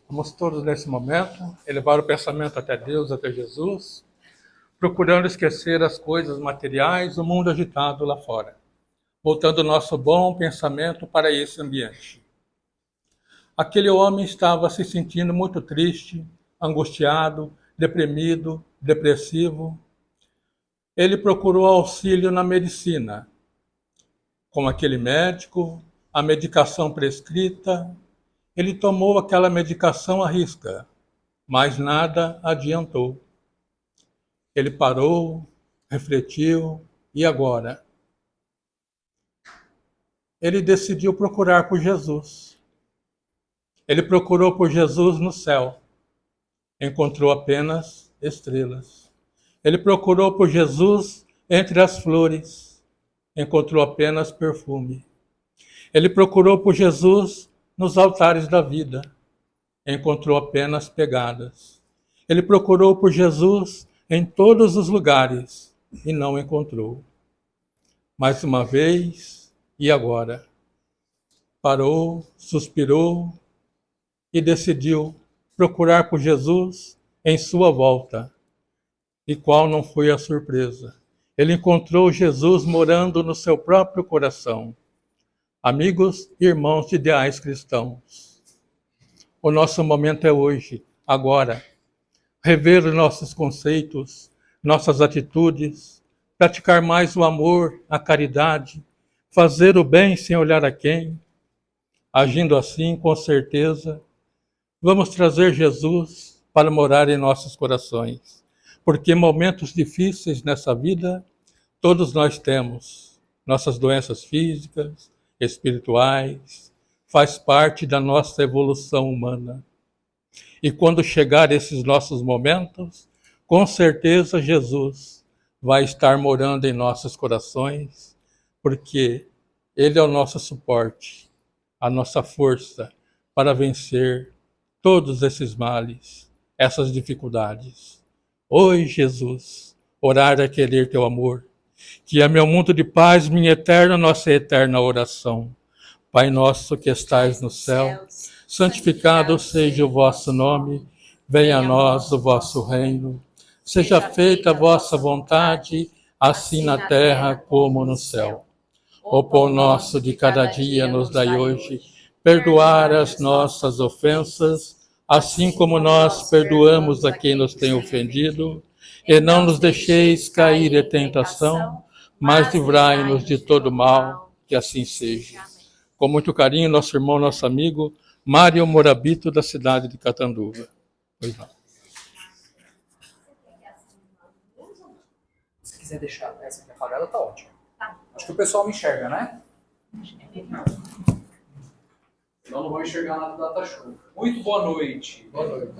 Vamos todos, nesse momento, elevar o pensamento até Deus, até Jesus, procurando esquecer as coisas materiais, o mundo agitado lá fora, voltando o nosso bom pensamento para esse ambiente. Aquele homem estava se sentindo muito triste, angustiado, deprimido, depressivo. Ele procurou auxílio na medicina, com aquele médico, a medicação prescrita. Ele tomou aquela medicação à risca, mas nada adiantou. Ele parou, refletiu, e agora? Ele decidiu procurar por Jesus. Ele procurou por Jesus no céu. Encontrou apenas estrelas. Ele procurou por Jesus entre as flores. Encontrou apenas perfume. Ele procurou por Jesus nos altares da vida. Encontrou apenas pegadas. Ele procurou por Jesus em todos os lugares e não encontrou. Mais uma vez, e agora? Parou, suspirou e decidiu procurar por Jesus em sua volta. E qual não foi a surpresa? Ele encontrou Jesus morando no seu próprio coração. Amigos e irmãos de ideais cristãos, o nosso momento é hoje, agora. Rever nossos conceitos, nossas atitudes, praticar mais o amor, a caridade, fazer o bem sem olhar a quem. Agindo assim, com certeza, vamos trazer Jesus para morar em nossos corações, porque momentos difíceis nessa vida todos nós temos. Nossas doenças físicas, espirituais, faz parte da nossa evolução humana. E quando chegar esses nossos momentos, com certeza Jesus vai estar morando em nossos corações, porque Ele é o nosso suporte, a nossa força para vencer todos esses males, essas dificuldades. Oi, Jesus, orar é querer teu amor, que é meu mundo de paz, minha eterna, nossa eterna oração. Pai nosso que estais no céu, santificado seja o vosso nome, venha a nós o vosso reino, seja feita a vossa vontade, assim na terra como no céu. O pão nosso de cada dia nos dai hoje, perdoar as nossas ofensas, assim como nós perdoamos a quem nos tem ofendido, e não nos deixeis cair em tentação, mas livrai-nos de todo mal, que assim seja. Com muito carinho, nosso irmão, nosso amigo, Mário Morabito, da cidade de Catanduva. Pois não. Se quiser deixar essa aqui apagada, tá ótimo. Acho que o pessoal me enxerga, né? Senão não vou enxergar nada da data show. Muito boa noite. Boa noite.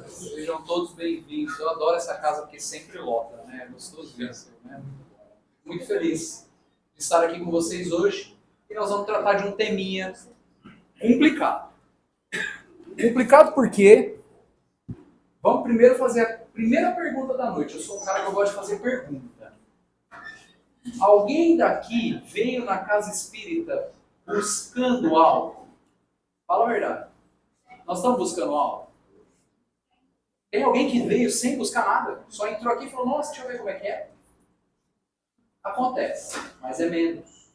Sejam todos bem-vindos. Eu adoro essa casa porque sempre lota, né? É gostoso isso, né? Muito feliz de estar aqui com vocês hoje. E nós vamos tratar de um teminha complicado. Complicado porque vamos primeiro fazer a primeira pergunta da noite. Eu sou um cara que eu gosto de fazer pergunta. Alguém daqui veio na casa espírita buscando algo? Fala a verdade. Nós estamos buscando algo? Tem alguém que veio sem buscar nada? Só entrou aqui e falou, nossa, deixa eu ver como é que é. Acontece, mas é menos.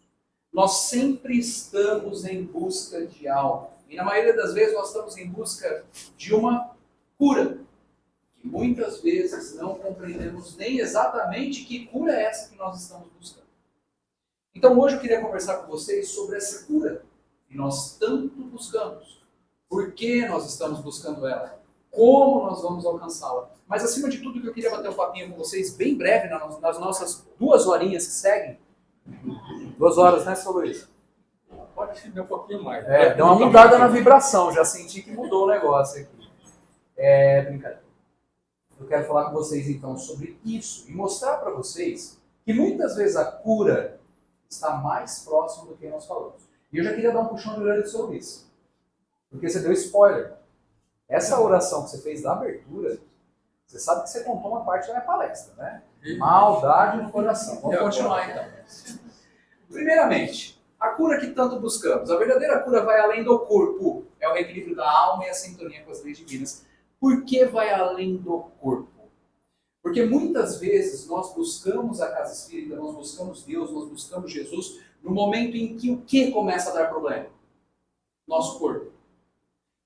Nós sempre estamos em busca de algo. E na maioria das vezes nós estamos em busca de uma cura. Que muitas vezes não compreendemos nem exatamente que cura é essa que nós estamos buscando. Então hoje eu queria conversar com vocês sobre essa cura que nós tanto buscamos. Por que nós estamos buscando ela? Como nós vamos alcançá-la? Mas acima de tudo, que eu queria bater um papinho com vocês bem breve nas nossas 2 horinhas que seguem. 2 horas, né, seu Luiz? Pode ser um pouquinho mais. Deu uma mudada na vibração, já senti que mudou o negócio aqui. Brincadeira. Eu quero falar com vocês então sobre isso e mostrar para vocês que muitas vezes a cura está mais próximo do que nós falamos. E eu já queria dar um puxão de orelha sobre isso. Porque você deu spoiler. Essa oração que você fez da abertura, você sabe que você contou uma parte da minha palestra, né? Maldade no coração. Vamos continuar então. Primeiramente, A cura que tanto buscamos. A verdadeira cura vai além do corpo. É o reequilíbrio da alma e a sintonia com as leis divinas. Por que vai além do corpo? Porque muitas vezes nós buscamos a casa espírita, nós buscamos Deus, nós buscamos Jesus, no momento em que o que começa a dar problema? Nosso corpo.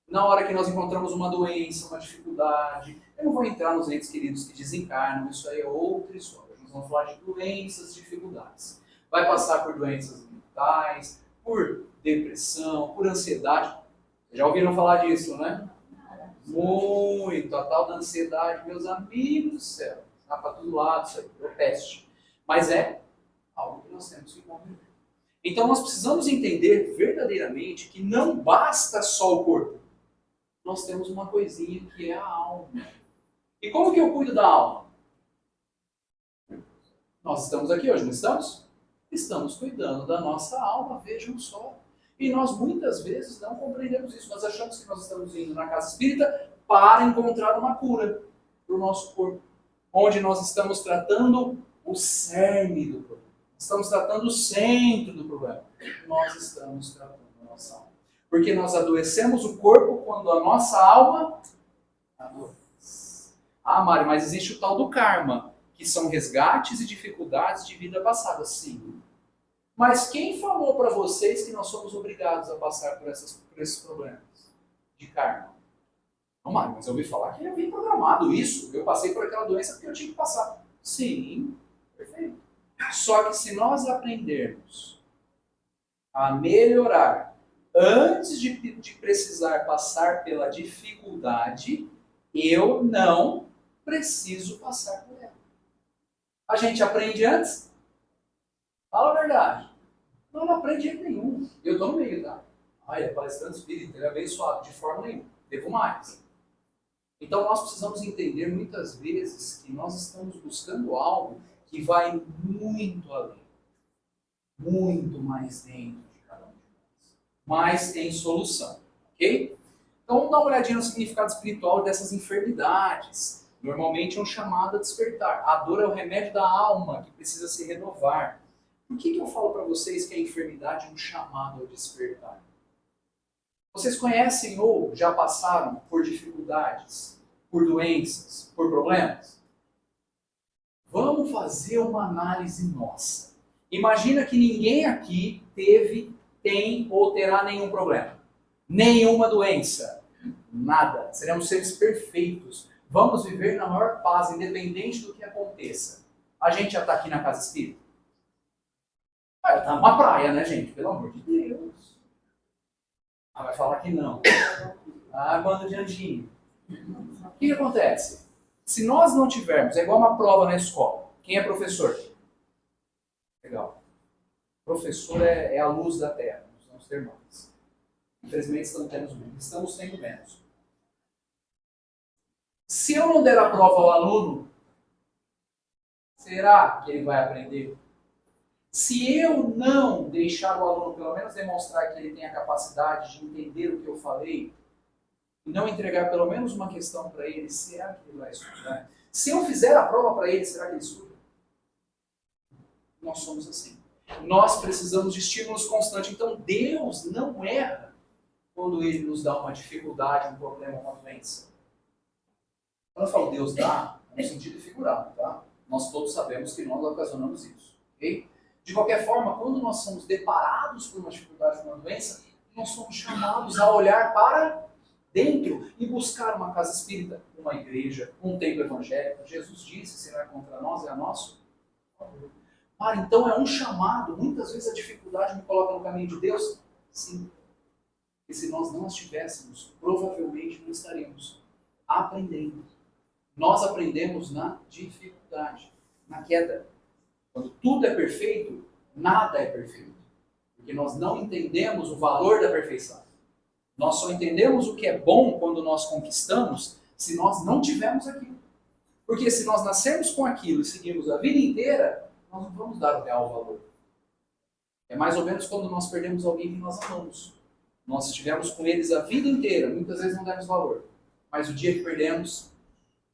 Na hora que nós encontramos uma doença, uma dificuldade, eu não vou entrar nos entes queridos que desencarnam, isso aí é outra história. Nós vamos falar de doenças, dificuldades. Vai passar por doenças mentais, por depressão, por ansiedade. Já ouviram falar disso, né? Muito. A tal da ansiedade, meus amigos do céu. Está para todo lado isso aí, é peste. Mas é algo que nós temos que conviver. Então nós precisamos entender verdadeiramente que não basta só o corpo. Nós temos uma coisinha que é a alma. E como que eu cuido da alma? Nós estamos aqui hoje, não estamos? Estamos cuidando da nossa alma, vejam só. E nós muitas vezes não compreendemos isso. Nós achamos que nós estamos indo na casa espírita para encontrar uma cura para o nosso corpo. Onde nós estamos tratando o cerne do problema. Estamos tratando o centro do problema. Nós estamos tratando a nossa alma. Porque nós adoecemos o corpo quando a nossa alma adoece. Ah, Mário, mas existe o tal do karma, que são resgates e dificuldades de vida passada. Sim. Mas quem falou para vocês que nós somos obrigados a passar por esses problemas de karma? Não, Mário, mas eu ouvi falar que havia programado isso. Eu passei por aquela doença porque eu tinha que passar. Sim, perfeito. Só que se nós aprendermos a melhorar antes de precisar passar pela dificuldade, eu não preciso passar por ela. A gente aprende antes? Fala a verdade. Não aprende de jeito nenhum. Eu estou no meio, tá? Ele é palestrante espírita, ele é abençoado, de forma nenhuma. Devo mais. Então nós precisamos entender muitas vezes que nós estamos buscando algo que vai muito além. Muito mais dentro de cada um de nós. Mas tem solução. Ok? Então vamos dar uma olhadinha no significado espiritual dessas enfermidades. Normalmente é um chamado a despertar. A dor é o remédio da alma que precisa se renovar. Por que eu falo para vocês que a enfermidade é um chamado a despertar? Vocês conhecem ou já passaram por dificuldades, por doenças, por problemas? Vamos fazer uma análise nossa. Imagina que ninguém aqui teve, tem ou terá nenhum problema. Nenhuma doença. Nada. Seremos seres perfeitos. Vamos viver na maior paz, independente do que aconteça. A gente já está aqui na casa espírita? Está numa praia, né, gente? Pelo amor de Deus. Vai falar que não. Bando de anjinho. O que acontece? Se nós não tivermos, é igual uma prova na escola. Quem é professor? Legal. Professor é a luz da terra. Nós vamos ter mais. Infelizmente estamos tendo menos. Se eu não der a prova ao aluno, será que ele vai aprender? Se eu não deixar o aluno pelo menos demonstrar que ele tem a capacidade de entender o que eu falei, e não entregar pelo menos uma questão para ele, será que ele vai estudar? Se eu fizer a prova para ele, será que ele estuda? Nós somos assim. Nós precisamos de estímulos constantes. Então Deus não erra quando Ele nos dá uma dificuldade, um problema, uma doença. Quando eu falo Deus dá, é no sentido figurado, tá? Nós todos sabemos que nós ocasionamos isso, ok? De qualquer forma, quando nós somos deparados por uma dificuldade, uma doença, nós somos chamados a olhar para dentro e buscar uma casa espírita, uma igreja, um templo evangélico. Jesus disse, será contra nós, é a nosso favor. Então é um chamado, muitas vezes a dificuldade me coloca no caminho de Deus? Sim. E se nós não as tivéssemos, provavelmente não estaríamos aprendendo. Nós aprendemos na dificuldade, na queda. Quando tudo é perfeito, nada é perfeito. Porque nós não entendemos o valor da perfeição. Nós só entendemos o que é bom quando nós conquistamos se nós não tivermos aquilo. Porque se nós nascermos com aquilo e seguirmos a vida inteira, nós não vamos dar o real valor. É mais ou menos quando nós perdemos alguém que nós amamos. Nós estivemos com eles a vida inteira, muitas vezes não demos valor. Mas o dia que perdemos,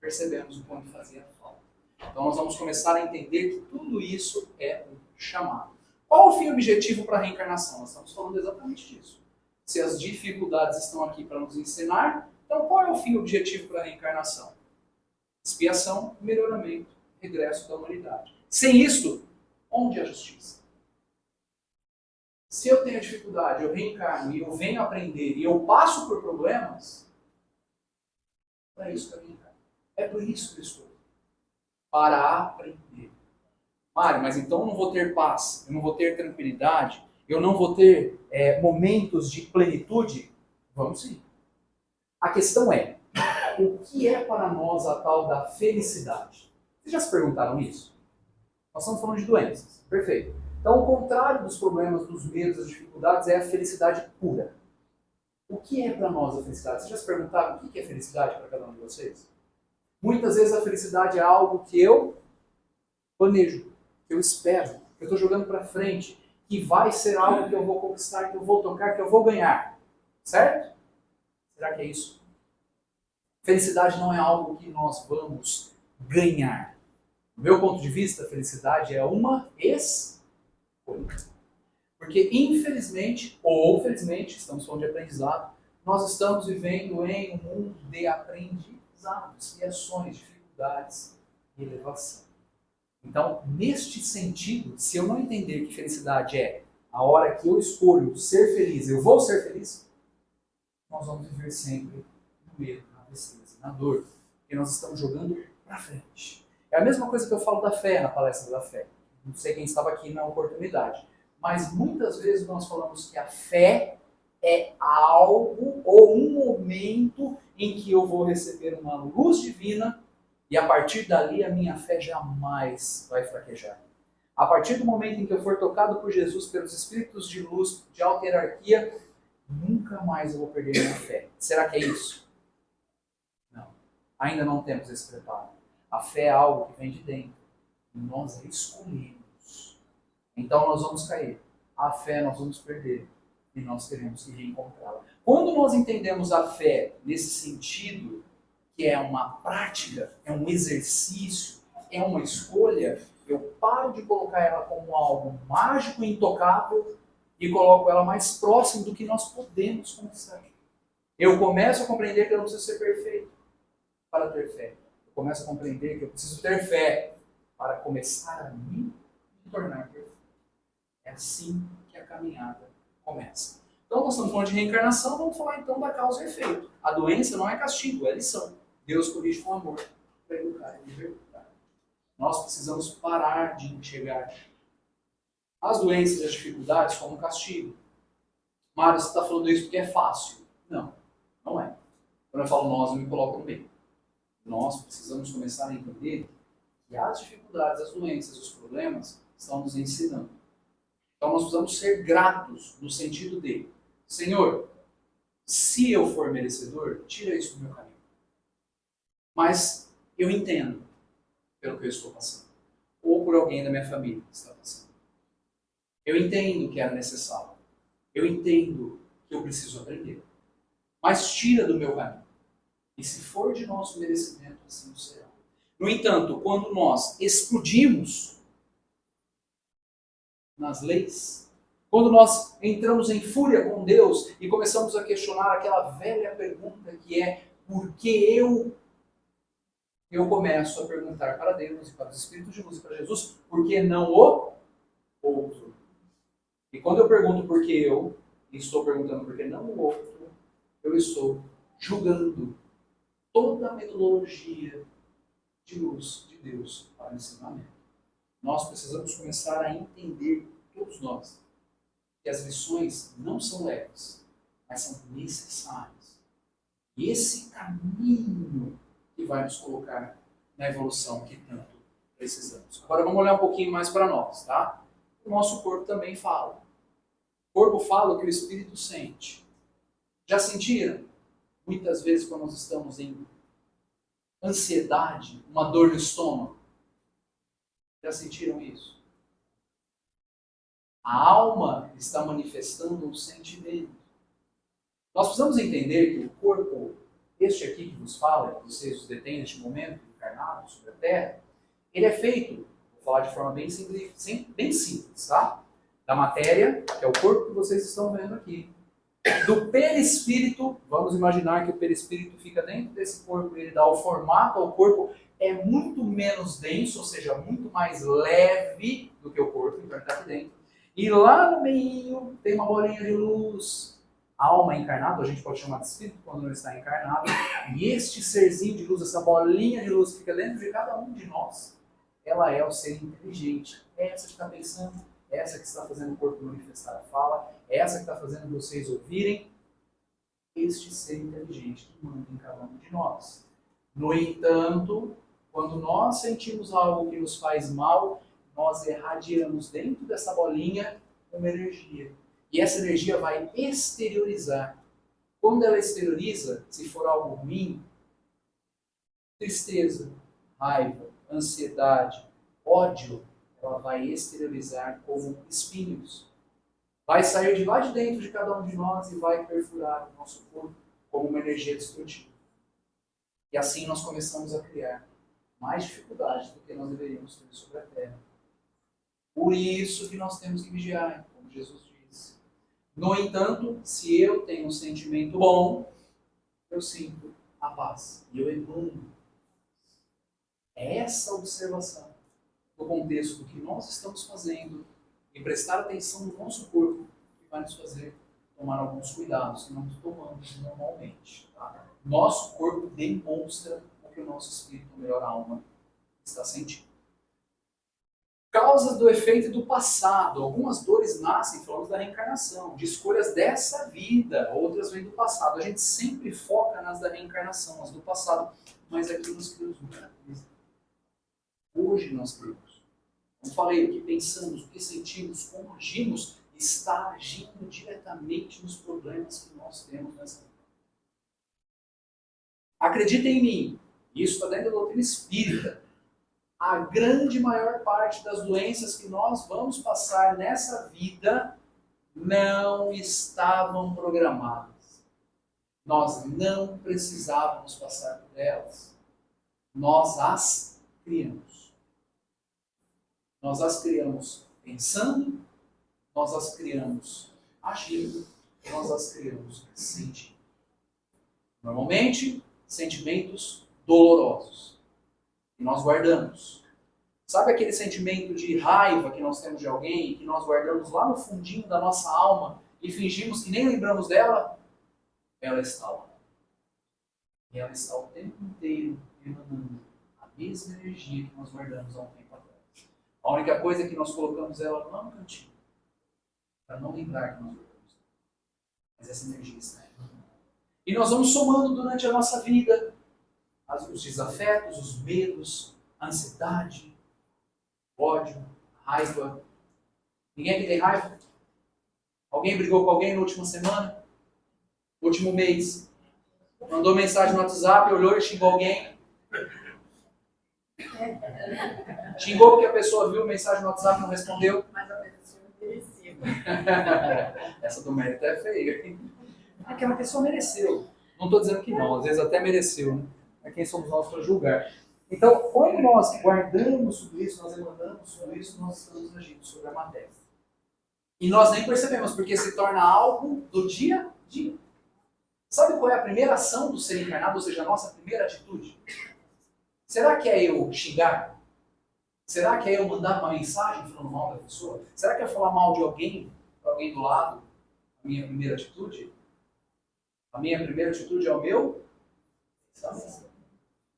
percebemos o quanto fazia falta. Então nós vamos começar a entender que tudo isso é um chamado. Qual o fim objetivo para a reencarnação? Nós estamos falando exatamente disso. Se as dificuldades estão aqui para nos ensinar, então qual é o fim objetivo para a reencarnação? Expiação, melhoramento, regresso da humanidade. Sem isto, onde é a justiça? Se eu tenho dificuldade, eu reencarno e eu venho aprender e eu passo por problemas, é isso que eu reencarno. É por isso que eu estou. Para aprender. Mário, mas então eu não vou ter paz, eu não vou ter tranquilidade, eu não vou ter momentos de plenitude? Vamos sim. A questão é, o que é para nós a tal da felicidade? Vocês já se perguntaram isso? Nós estamos falando de doenças. Perfeito. Então, o contrário dos problemas, dos medos, das dificuldades é a felicidade pura. O que é para nós a felicidade? Vocês já se perguntaram o que é felicidade para cada um de vocês? Muitas vezes a felicidade é algo que eu planejo, que eu espero, que eu estou jogando para frente, que vai ser algo que eu vou conquistar, que eu vou tocar, que eu vou ganhar. Certo? Será que é isso? Felicidade não é algo que nós vamos ganhar. Do meu ponto de vista, a felicidade é uma escolha. Porque, infelizmente, ou felizmente, estamos falando de aprendizado, nós estamos vivendo em um mundo de aprendizado, expiações, dificuldades e elevação. Então, neste sentido, se eu não entender que felicidade é a hora que eu escolho ser feliz, eu vou ser feliz, nós vamos viver sempre no medo, na tristeza, na dor, porque nós estamos jogando para frente. É a mesma coisa que eu falo da fé na palestra da fé. Não sei quem estava aqui na oportunidade. Mas muitas vezes nós falamos que a fé é algo ou um momento em que eu vou receber uma luz divina e a partir dali a minha fé jamais vai fraquejar. A partir do momento em que eu for tocado por Jesus, pelos espíritos de luz, de alta hierarquia, nunca mais eu vou perder minha fé. Será que é isso? Não. Ainda não temos esse preparo. A fé é algo que vem de dentro. E nós a escolhemos. Então nós vamos cair. A fé nós vamos perder. E nós teremos que reencontrá-la. Quando nós entendemos a fé nesse sentido, que é uma prática, é um exercício, é uma escolha, eu paro de colocar ela como algo mágico e intocável e coloco ela mais próximo do que nós podemos conquistar. Eu começo a compreender que eu não preciso ser perfeito para ter fé. Eu começo a compreender que eu preciso ter fé para começar a me tornar perfeito. É assim que a caminhada começa. Então, nós estamos falando de reencarnação, vamos falar então da causa e efeito. A doença não é castigo, é lição. Deus corrige com amor para educar e libertar. Nós precisamos parar de enxergar as doenças e as dificuldades como castigo. Mário, você está falando isso porque é fácil. Não, não é. Quando eu falo nós, eu me coloco no meio. Nós precisamos começar a entender que as dificuldades, as doenças, os problemas estão nos ensinando. Então nós precisamos ser gratos no sentido de, Senhor, se eu for merecedor, tira isso do meu caminho. Mas eu entendo pelo que eu estou passando. Ou por alguém da minha família que está passando. Eu entendo que era necessário. Eu entendo que eu preciso aprender. Mas tira do meu caminho. E se for de nosso merecimento, assim será. No entanto, quando nós explodimos nas leis, quando nós entramos em fúria com Deus e começamos a questionar aquela velha pergunta que é por que eu começo a perguntar para Deus e para os Espíritos de Luz e para Jesus, por que não o outro? E quando eu pergunto por que eu, e estou perguntando por que não o outro, eu estou julgando toda a metodologia de luz de Deus para o ensinamento. Nós precisamos começar a entender, todos nós, que as lições não são leves, mas são necessárias. E esse caminho que vai nos colocar na evolução que tanto precisamos. Agora vamos olhar um pouquinho mais para nós, tá? O nosso corpo também fala. O corpo fala o que o espírito sente. Já sentiram? Muitas vezes quando nós estamos em ansiedade, uma dor no estômago. Já sentiram isso? A alma está manifestando um sentimento. Nós precisamos entender que o corpo, este aqui que vos fala, que vocês os detêm neste momento, encarnado sobre a Terra, ele é feito, vou falar de forma bem simples, tá? da matéria, que é o corpo que vocês estão vendo aqui, do perispírito. Vamos imaginar que o perispírito fica dentro desse corpo e ele dá o formato ao corpo, é muito menos denso, ou seja, muito mais leve do que o corpo, então ele está aqui dentro. E lá no meio tem uma bolinha de luz. A alma encarnada, a gente pode chamar de espírito quando não está encarnado. E este serzinho de luz, essa bolinha de luz que fica dentro de cada um de nós, ela é o ser inteligente. É essa que está pensando, é essa que está fazendo o corpo manifestar a fala, é essa que está fazendo vocês ouvirem. Este ser inteligente que manda em cada um de nós. No entanto, quando nós sentimos algo que nos faz mal, nós irradiamos dentro dessa bolinha uma energia. E essa energia vai exteriorizar. Quando ela exterioriza, se for algo ruim, tristeza, raiva, ansiedade, ódio, ela vai exteriorizar como espinhos. Vai sair de lá de dentro de cada um de nós e vai perfurar o nosso corpo como uma energia destrutiva. E assim nós começamos a criar mais dificuldades do que nós deveríamos ter sobre a Terra. Por isso que nós temos que vigiar, como Jesus disse. No entanto, se eu tenho um sentimento bom, eu sinto a paz. E eu emano. É essa observação do contexto do que nós estamos fazendo e prestar atenção no nosso corpo que vai nos fazer tomar alguns cuidados que não tomamos normalmente. Tá? Nosso corpo demonstra o que o nosso espírito, ou melhor, a alma, está sentindo. Causas do efeito do passado. Algumas dores nascem, falamos da reencarnação, de escolhas dessa vida, outras vêm do passado. A gente sempre foca nas da reencarnação, as do passado, mas aqui nós criamos muita coisa. Hoje nós temos. Como falei, o que pensamos, o que sentimos, como agimos, está agindo diretamente nos problemas que nós temos nessa vida. Acredita em mim, isso está dentro da doutrina espírita. A grande maior parte das doenças que nós vamos passar nessa vida não estavam programadas. Nós não precisávamos passar por elas. Nós as criamos. Nós as criamos pensando, nós as criamos agindo, nós as criamos sentindo. Normalmente, sentimentos dolorosos. Que nós guardamos. Sabe aquele sentimento de raiva que nós temos de alguém, que nós guardamos lá no fundinho da nossa alma e fingimos que nem lembramos dela? Ela está lá. E ela está o tempo inteiro emanando a mesma energia que nós guardamos há um tempo atrás. A única coisa é que nós colocamos ela lá no cantinho, para não lembrar que nós guardamos. Mas essa energia está aí. E nós vamos somando durante a nossa vida os desafetos, os medos, a ansiedade, ódio, raiva. Ninguém aqui tem raiva? Alguém brigou com alguém na última semana? No último mês? Mandou mensagem no WhatsApp, olhou e xingou alguém? Xingou porque a pessoa viu a mensagem no WhatsApp e não respondeu? Mas a pessoa merecia. Essa do mérito é feia. Aquela pessoa mereceu. Não estou dizendo que não, às vezes até mereceu, né? Mas quem somos nós para julgar? Então, quando nós guardamos tudo isso, nós emanamos tudo isso, nós estamos agindo sobre a matéria. E nós nem percebemos, porque se torna algo do dia a dia. Sabe qual é a primeira ação do ser encarnado, ou seja, a nossa primeira atitude? Será que é eu xingar? Será que é eu mandar uma mensagem falando mal da pessoa? Será que é falar mal de alguém, para alguém do lado? A minha primeira atitude? A minha primeira atitude é o meu?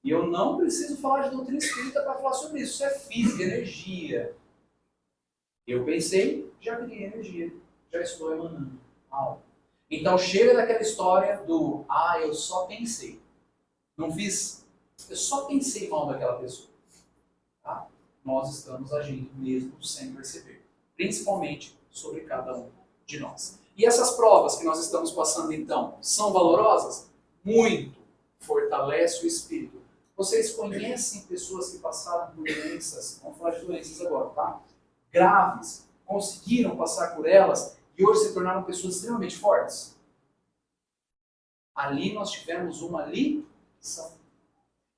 E eu não preciso falar de doutrina espírita para falar sobre isso. Isso é física, energia. Eu pensei, já criei energia. Já estou emanando algo. Então chega daquela história do eu só pensei. Não fiz. Eu só pensei mal daquela pessoa. Tá? Nós estamos agindo mesmo sem perceber. Principalmente sobre cada um de nós. E essas provas que nós estamos passando então, são valorosas? Muito. Fortalece o espírito. Vocês conhecem pessoas que passaram por doenças, vamos falar de doenças agora, tá? Graves, conseguiram passar por elas e hoje se tornaram pessoas extremamente fortes? Ali nós tivemos uma lição.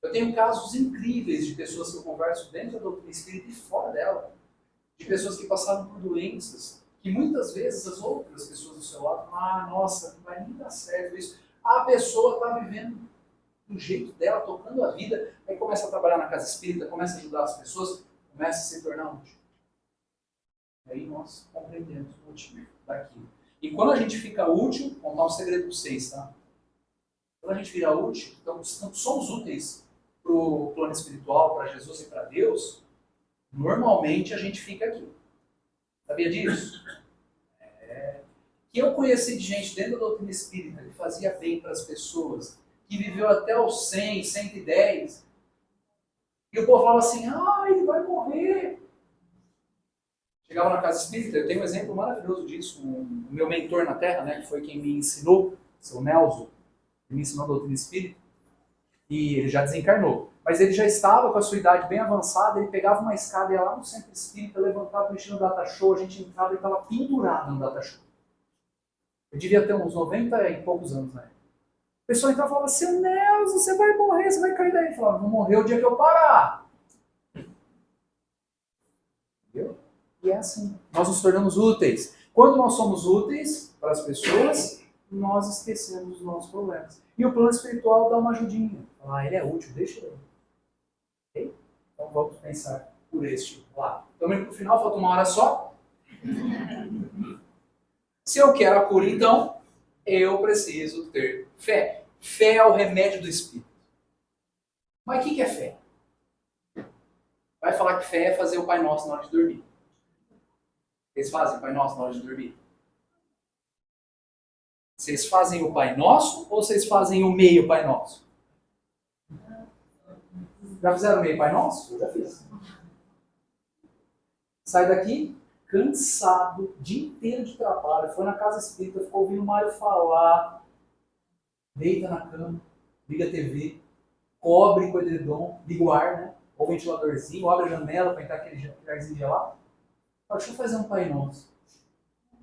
Eu tenho casos incríveis de pessoas que eu converso dentro da doutrina espírita e fora dela. De pessoas que passaram por doenças que muitas vezes as outras pessoas do seu lado falam, nossa, não vai nem dar certo isso. A pessoa está vivendo do jeito dela, tocando a vida, aí começa a trabalhar na casa espírita, começa a ajudar as pessoas, começa a se tornar útil. E aí nós compreendemos o motivo daquilo. E quando a gente fica útil, vou contar um segredo para vocês, tá? Quando a gente vira útil, então somos úteis para o plano espiritual, para Jesus e para Deus, normalmente a gente fica aqui. Sabia disso? Que eu conheci de gente dentro da doutrina espírita que fazia bem para as pessoas, que viveu até os 100, 110, e o povo falava assim, ele vai morrer. Chegava na casa espírita, eu tenho um exemplo maravilhoso disso, o meu mentor na Terra, né, que foi quem me ensinou, seu Nelson, ele me ensinou a doutrina espírita, e ele já desencarnou. Mas ele já estava com a sua idade bem avançada, ele pegava uma escada, ia lá no centro espírita, levantava, mexia no data show, a gente entrava e estava pendurado no data show. Eu devia ter uns 90 e poucos anos, né? A pessoa entrava e falava, seu Nelson, você vai morrer, você vai cair daí. Eu falava, vou morrer o dia que eu parar. Entendeu? E é assim, nós nos tornamos úteis. Quando nós somos úteis para as pessoas, nós esquecemos os nossos problemas. E o plano espiritual dá uma ajudinha. Ele é útil, deixa ele. Ok? Então vamos pensar por este lado. Estamos indo para o final, falta uma hora só. Se eu quero a cura, então, eu preciso ter fé. Fé é o remédio do Espírito. Mas o que é fé? Vai falar que fé é fazer o Pai Nosso na hora de dormir. Vocês fazem o Pai Nosso na hora de dormir? Vocês fazem o Pai Nosso ou vocês fazem o meio Pai Nosso? Já fizeram o meio Pai Nosso? Eu já fiz. Sai daqui cansado, o dia inteiro de trabalho, foi na casa espírita, ficou ouvindo o Mário falar, deita na cama, liga a TV, cobre com o edredom, liga o ar, né? Ou o ventiladorzinho, abre a janela para entrar aquele arzinho gelado. Deixa eu fazer um Pai Nosso.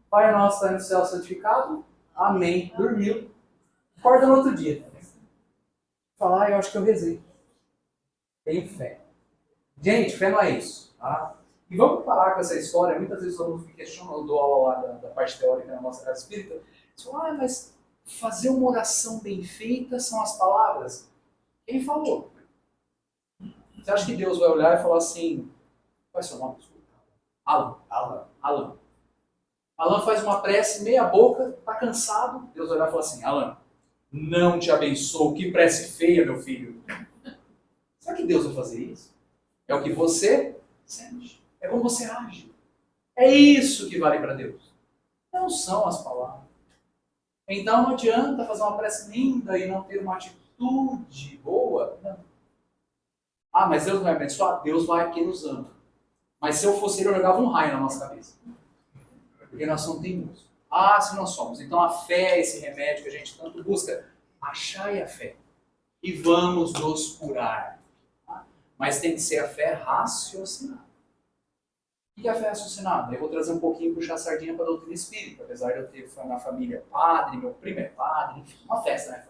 Pai Nosso está no céu santificado, amém, dormiu, acorda no outro dia. Fala, eu acho que eu rezei. Tenho fé. Gente, fé não é isso, tá? E vamos parar com essa história. Muitas vezes os alunos me questionam, eu dou aula lá da parte teórica na nossa casa espírita. Eles falam, mas fazer uma oração bem feita são as palavras? Quem falou? Você acha que Deus vai olhar e falar assim, qual é o seu nome? Alan. Alan faz uma prece meia boca, está cansado. Deus vai olhar e falar assim, Alan, não te abençoo, que prece feia, meu filho. Será que Deus vai fazer isso? É o que você sente. É como você age. É isso que vale para Deus. Não são as palavras. Então não adianta fazer uma prece linda e não ter uma atitude boa. Não. Mas Deus vai abençoar? Deus vai porque nos ama. Mas se eu fosse ele, eu jogava um raio na nossa cabeça. Porque nós somos teimosos. Se nós somos. Então a fé é esse remédio que a gente tanto busca. Achai a fé. E vamos nos curar. Mas tem que ser a fé raciocinada. O que é a fé raciocinada? Eu vou trazer um pouquinho, puxar a sardinha para a doutrina espírita. Apesar de eu ter na família padre, meu primo é padre, enfim, uma festa, né?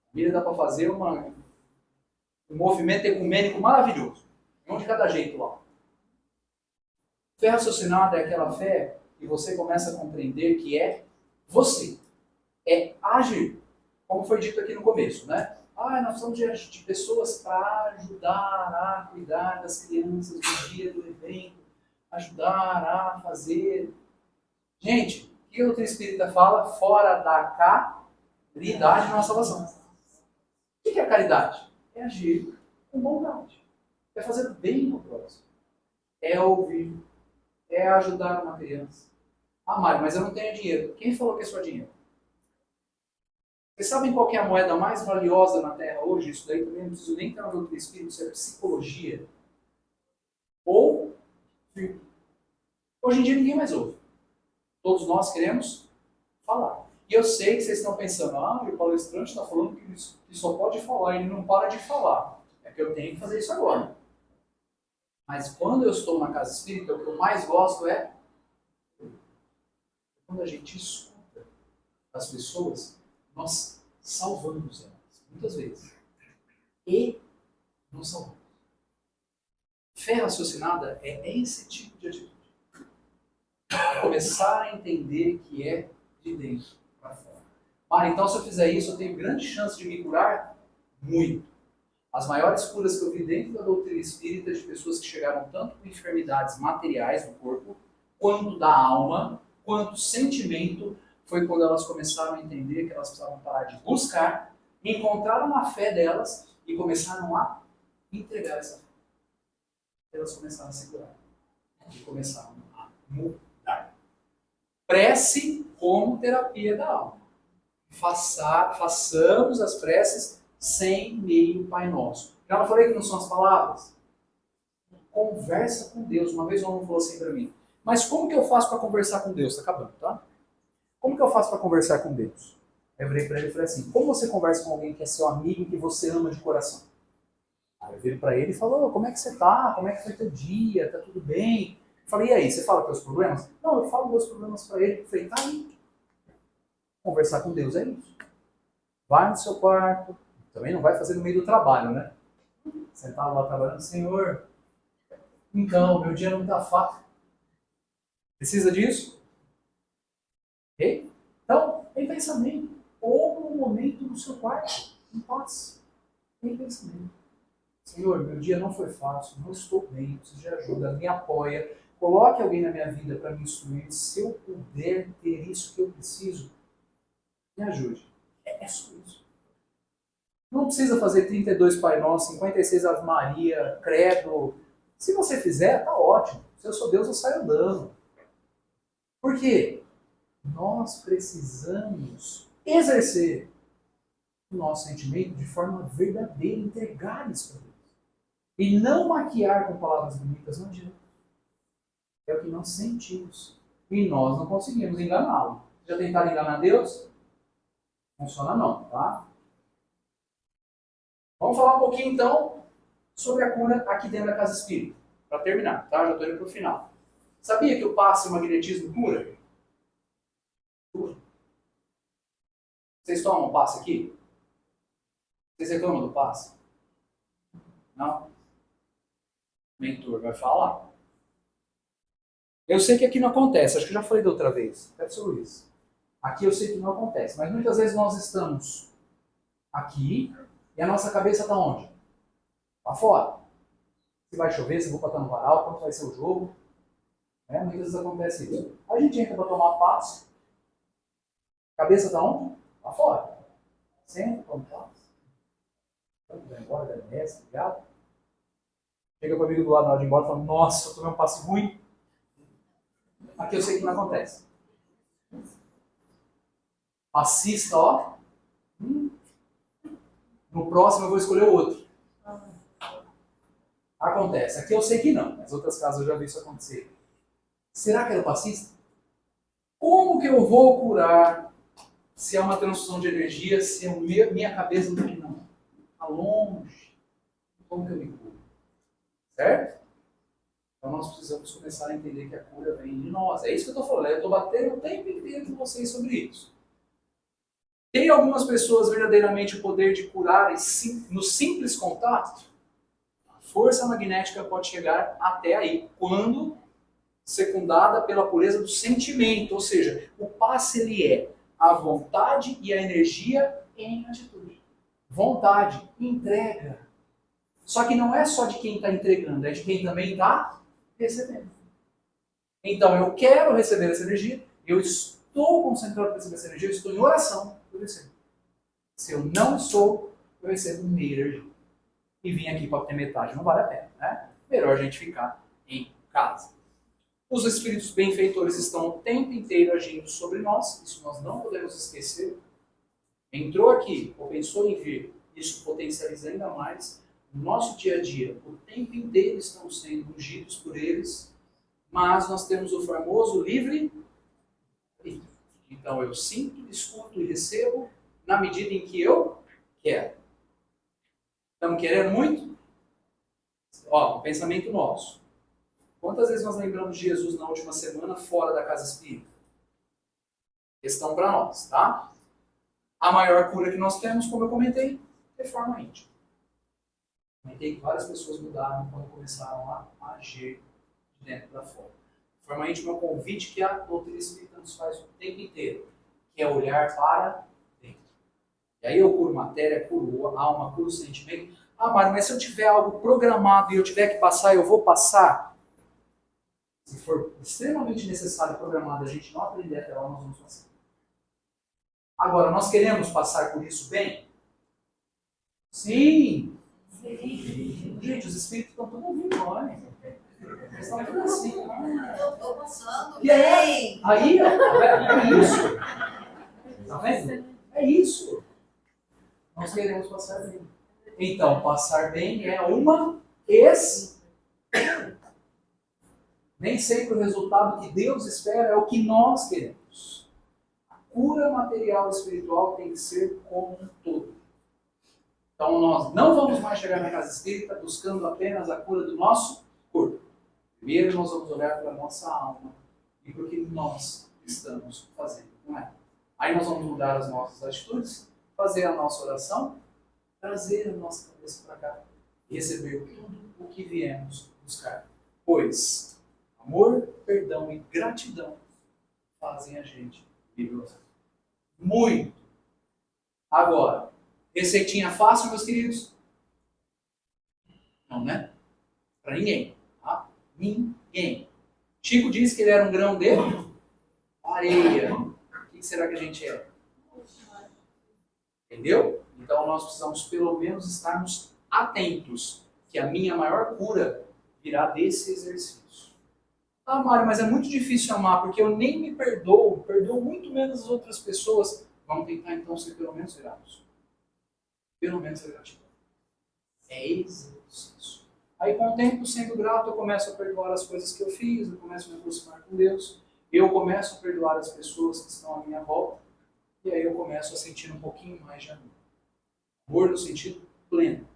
Família dá para fazer um movimento ecumênico maravilhoso. Um de cada jeito lá. Fé raciocinada é aquela fé que você começa a compreender que é você. É agir. Como foi dito aqui no começo, né? Nós somos de pessoas para ajudar a cuidar das crianças no dia do evento, ajudar a fazer. Gente, o que a doutrina espírita fala? Fora da caridade na salvação. O que é a caridade? É agir com bondade. É fazer bem ao próximo. É ouvir. É ajudar uma criança. Mário, mas eu não tenho dinheiro. Quem falou que é só dinheiro? Vocês sabem qual é a moeda mais valiosa na Terra hoje? Isso daí também não preciso nem ter uma doutrina espírita, isso é psicologia. Ou, hoje em dia ninguém mais ouve. Todos nós queremos falar. E eu sei que vocês estão pensando, o palestrante está falando que só pode falar, ele não para de falar. É que eu tenho que fazer isso agora. Mas quando eu estou na casa espírita, o que eu mais gosto é quando a gente escuta as pessoas, nós salvamos elas, muitas vezes. E não salvamos. Fé raciocinada é esse tipo de atitude. É começar a entender que é de dentro para fora. Mara, então se eu fizer isso, eu tenho grande chance de me curar? Muito. As maiores curas que eu vi dentro da doutrina espírita de pessoas que chegaram tanto com enfermidades materiais no corpo, quanto da alma, quanto sentimento, foi quando elas começaram a entender que elas precisavam parar de buscar, encontraram a fé delas e começaram a entregar essa fé. Elas começaram a se curar. E começaram a mudar. Prece como terapia da alma. Façamos as preces sem meio Pai Nosso. Já não falei que não são as palavras? Conversa com Deus. Uma vez um aluno falou assim para mim, mas como que eu faço para conversar com Deus? Está acabando, tá? Como que eu faço para conversar com Deus? Eu virei para ele e falei assim, como você conversa com alguém que é seu amigo e que você ama de coração? Aí eu virei para ele e falou, como é que você tá? Como é que foi teu dia? Tá tudo bem? Eu falei, e aí, você fala teus problemas? Não, eu falo meus problemas para ele. Eu falei, tá aí. Conversar com Deus é isso. Vai no seu quarto, também não vai fazer no meio do trabalho, né? Sentado lá trabalhando, Senhor, então, meu dia não está fácil. Precisa disso? Ok? Então, em pensamento, ou no momento no seu quarto, em paz, em pensamento. Senhor, meu dia não foi fácil, não estou bem, preciso de ajuda, me apoia, coloque alguém na minha vida para me instruir. Se eu puder ter isso que eu preciso, me ajude. É só isso. Não precisa fazer 32 Pai Nosso, 56 Ave Maria, Credo. Se você fizer, tá ótimo. Se eu sou Deus, eu saio andando. Por quê? Nós precisamos exercer o nosso sentimento de forma verdadeira, entregar isso para Deus. E não maquiar com palavras bonitas, não adianta. É o que nós sentimos. E nós não conseguimos enganá-lo. Já tentaram enganar Deus? Funciona não, tá? Vamos falar um pouquinho então sobre a cura aqui dentro da casa espírita. Para terminar, tá? Já estou indo para o final. Sabia que o passe e o magnetismo cura? Cura. Vocês tomam passe aqui? Vocês reclamam do passe? Não? O mentor vai falar. Eu sei que aqui não acontece, acho que eu já falei da outra vez. Deve ser o Luiz. Aqui eu sei que não acontece, mas muitas vezes nós estamos aqui e a nossa cabeça está onde? Lá fora. Se vai chover, se eu vou botar no varal, quanto vai ser o jogo. Muitas vezes acontece isso. A gente entra para tomar passe, a cabeça está onde? Lá fora. Senta, toma passe. Vai embora, desce, ligado. Chega para o amigo do lado na hora de ir embora e fala, nossa, eu tomei um passe ruim. Aqui eu sei que não acontece. Passista, ó. No próximo eu vou escolher o outro. Acontece. Aqui eu sei que não, mas outras casas eu já vi isso acontecer. Será que era o passista? Como que eu vou curar se é uma transfusão de energia, se é minha cabeça não tem não? Está longe. Como que eu me curo? Certo? Então nós precisamos começar a entender que a cura vem de nós. É isso que eu estou falando. Eu estou batendo o tempo inteiro com vocês sobre isso. Tem algumas pessoas verdadeiramente o poder de curar no simples contato? A força magnética pode chegar até aí, quando secundada pela pureza do sentimento. Ou seja, o passe ele é a vontade e a energia em atitude. Vontade, entrega. Só que não é só de quem está entregando, é de quem também está recebendo. Então, eu quero receber essa energia, eu estou concentrado para receber essa energia, eu estou em oração, eu recebo. Se eu não estou, eu recebo meia energia. E vim aqui para ter metade, não vale a pena, né? Melhor a gente ficar em casa. Os espíritos benfeitores estão o tempo inteiro agindo sobre nós, isso nós não podemos esquecer. Entrou aqui, ou pensou em vir, isso potencializa ainda mais. No nosso dia a dia, o tempo inteiro estamos sendo ungidos por eles, mas nós temos o famoso livre. Então eu sinto, escuto e recebo na medida em que eu quero. Estamos querendo muito? Ó, um pensamento nosso. Quantas vezes nós lembramos de Jesus na última semana fora da casa espírita? Questão para nós, tá? A maior cura que nós temos, como eu comentei, reforma íntima. Comentei que várias pessoas mudaram quando começaram a agir de dentro para fora. forma íntima é um convite que a doutrina espírita nos faz o tempo inteiro, que é olhar para dentro. E aí eu curo matéria, curo alma, curo sentimento. Ah, Mário, mas se eu tiver algo programado e eu tiver que passar, eu vou passar? Se for extremamente necessário e programado, a gente não aprender até lá, nós vamos passar. Agora, nós queremos passar por isso bem? Sim! Gente, os espíritos estão todos ouvindo nós. Eles estão tudo assim. Eu estou passando E aí, bem. aí, ó, é isso. Tá vendo? É isso. Nós queremos passar bem. Então, passar bem é uma nem sempre o resultado que Deus espera é o que nós queremos. A cura material e espiritual tem que ser como um todo. Então nós não vamos mais chegar na casa espírita buscando apenas a cura do nosso corpo. Primeiro nós vamos olhar para a nossa alma e para o que nós estamos fazendo com ela. Aí nós vamos mudar as nossas atitudes, fazer a nossa oração, trazer a nossa cabeça para cá e receber tudo o que viemos buscar. Pois amor, perdão e gratidão fazem a gente viver muito. Agora, receitinha fácil, meus queridos? Não, né? Para ninguém. Tá? Ninguém. Chico disse que ele era um grão de areia. O que será que a gente é? Entendeu? Então nós precisamos pelo menos estarmos atentos que a minha maior cura virá desse exercício. Ah, Mário, mas é muito difícil amar, porque eu nem me perdoo muito menos as outras pessoas. Vamos tentar então ser pelo menos gratos. Pelo menos ser gratidão. É exercício. Aí com o tempo, sendo grato, eu começo a perdoar as coisas que eu fiz, eu começo a me aproximar com Deus, eu começo a perdoar as pessoas que estão à minha volta, e aí eu começo a sentir um pouquinho mais de amor. Amor no sentido pleno,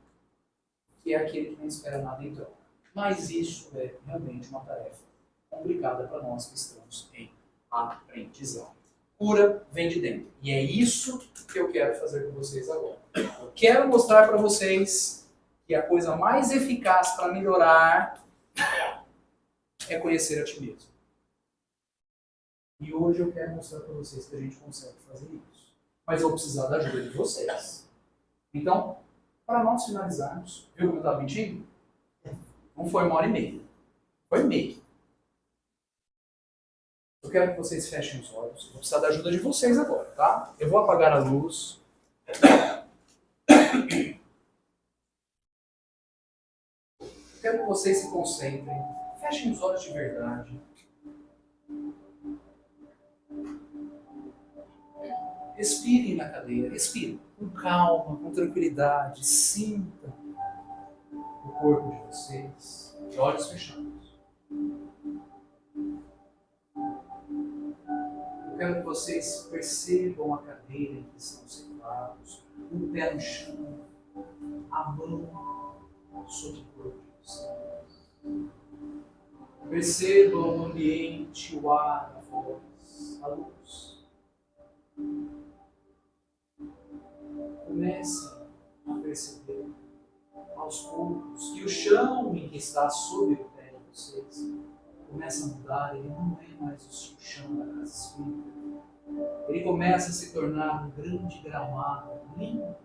que é aquele que não espera nada em troca. Mas isso é realmente uma tarefa complicada para nós que estamos em aprendizado. Cura vem de dentro. E é isso que eu quero fazer com vocês agora. Eu quero mostrar para vocês que a coisa mais eficaz para melhorar é conhecer a ti mesmo. E hoje eu quero mostrar para vocês que a gente consegue fazer isso. Mas eu vou precisar da ajuda de vocês. Então, para nós finalizarmos, viu como eu estava mentindo? Não foi 1h30. Foi meio. Eu quero que vocês fechem os olhos. Eu vou precisar da ajuda de vocês agora, tá? Eu vou apagar a luz. Eu quero que vocês se concentrem. Fechem os olhos de verdade. Respirem na cadeira. Respirem com calma, com tranquilidade. Sinta o corpo de vocês. De olhos fechados. Eu quero que vocês percebam a cadeira em que estão sentados, o pé no chão, a mão sobre o corpo de vocês. Percebam o ambiente, o ar, a voz, a luz. Comecem a perceber aos poucos que o chão em que está sob o pé de vocês começa a mudar, ele não é mais o chão da casa espírita. Ele começa a se tornar um grande gramado, limpo,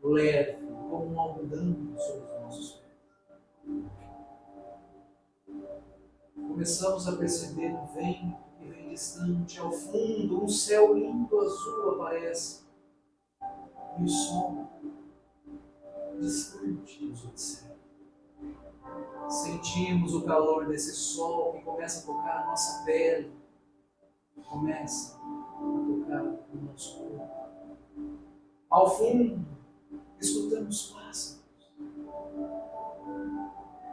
leve, como um algodão sobre os nossos pés. Começamos a perceber o vento que vem distante, ao fundo, um céu lindo azul aparece. E o sol distante nos observa. Sentimos o calor desse sol que começa a tocar a nossa pele, começa a tocar o nosso corpo. Ao fundo, escutamos pássaros.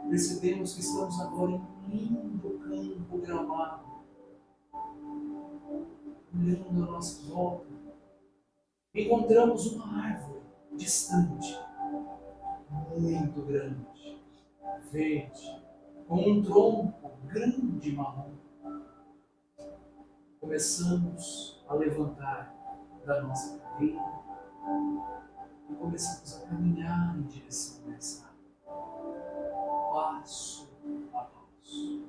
Percebemos que estamos agora em um lindo campo gramado, olhando a nossa volta. Encontramos uma árvore distante, muito grande, verde, com um tronco grande marrom. Começamos a levantar da nossa cadeira e começamos a caminhar em direção a essa árvore, passo a passo.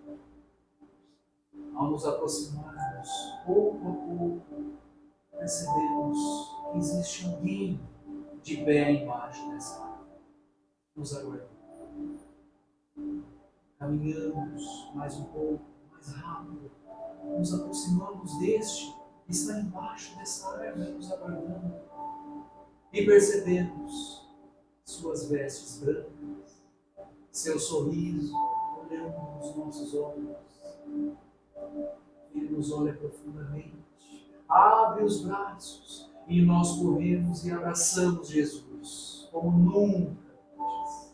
Ao nos aproximarmos, pouco a pouco, percebemos que existe alguém de pé embaixo dessa árvore, nos aguardando. Caminhamos mais um pouco, mais rápido, nos aproximamos deste que está embaixo dessa árvore, nos aguardando, e percebemos suas vestes brancas, seu sorriso, olhando nos nossos olhos. Ele nos olha profundamente, abre os braços e nós corremos e abraçamos Jesus, como nunca antes.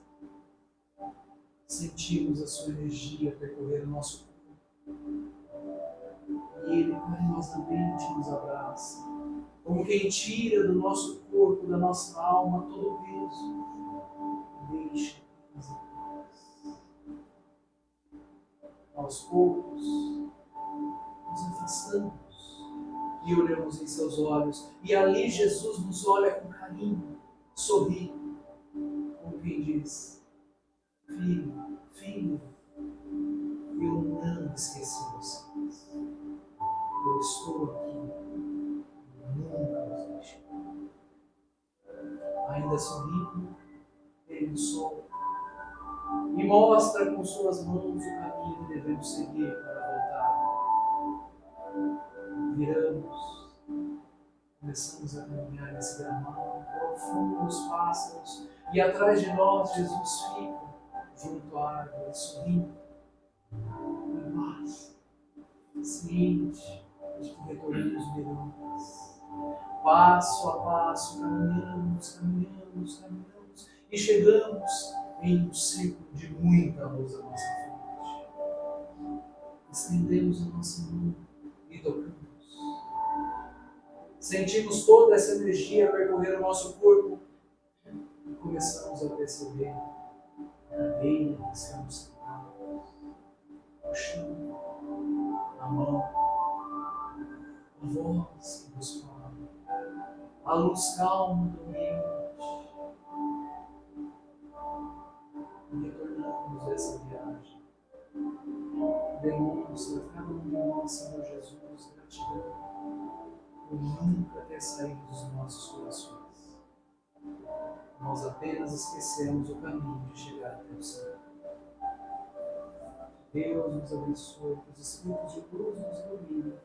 Sentimos a sua energia percorrer o nosso corpo. E Ele carinhosamente nos abraça, como quem tira do nosso corpo, da nossa alma, todo o peso. Deixa que nos abraça. Aos poucos, nos afastamos e olhamos em seus olhos, e ali Jesus nos olha com carinho, sorri, como quem diz: filho, filho, eu não esqueci vocês, eu estou aqui, nunca os deixei. Ainda sorrindo, ele nos solta e mostra com suas mãos o caminho que devemos seguir para voltar. Viramos, começamos a caminhar nesse gramado, profundo nos pássaros, e atrás de nós Jesus fica junto à árvore, sorrindo, em paz, ciente de que recolhemos miramos. Passo a passo, caminhamos, e chegamos em um círculo de muita luz à nossa frente. Estendemos a nossa mão e tocamos. Sentimos toda essa energia percorrer o nosso corpo e começamos a perceber a cadeira que estamos sentados, o chão, a mão, a voz que nos fala, a luz calma do ambiente. E retornamos dessa viagem. Demonstra a cada um de nós, Senhor Jesus, gratidão por nunca ter saído dos nossos corações. Nós apenas esquecemos o caminho de chegar até o Senhor. Deus nos abençoe, que os Espíritos de cruz nos iluminem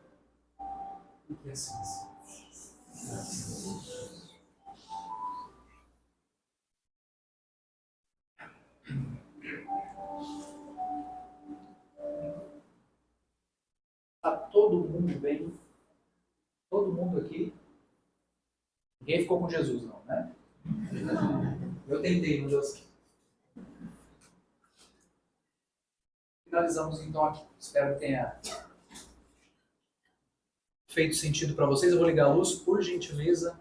e que assim seja. Graças a Deus. Está todo mundo bem? Todo mundo aqui? Ninguém ficou com Jesus, não, né? Eu tentei, não deu certo. Finalizamos então aqui. Espero que tenha feito sentido para vocês. Eu vou ligar a luz, por gentileza.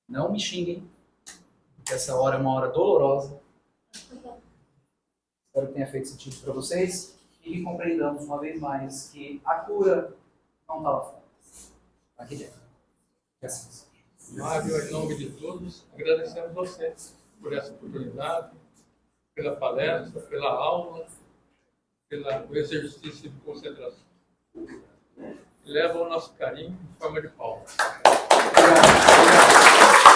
Não me xinguem, porque essa hora é uma hora dolorosa. Espero que tenha feito sentido para vocês e que compreendamos uma vez mais que a cura não está lá fora, está aqui dentro. Que assim seja. Mário, em nome de todos, agradecemos você por essa oportunidade, pela palestra, pela aula, pelo exercício de concentração. Leva o nosso carinho em forma de palmas. Obrigado.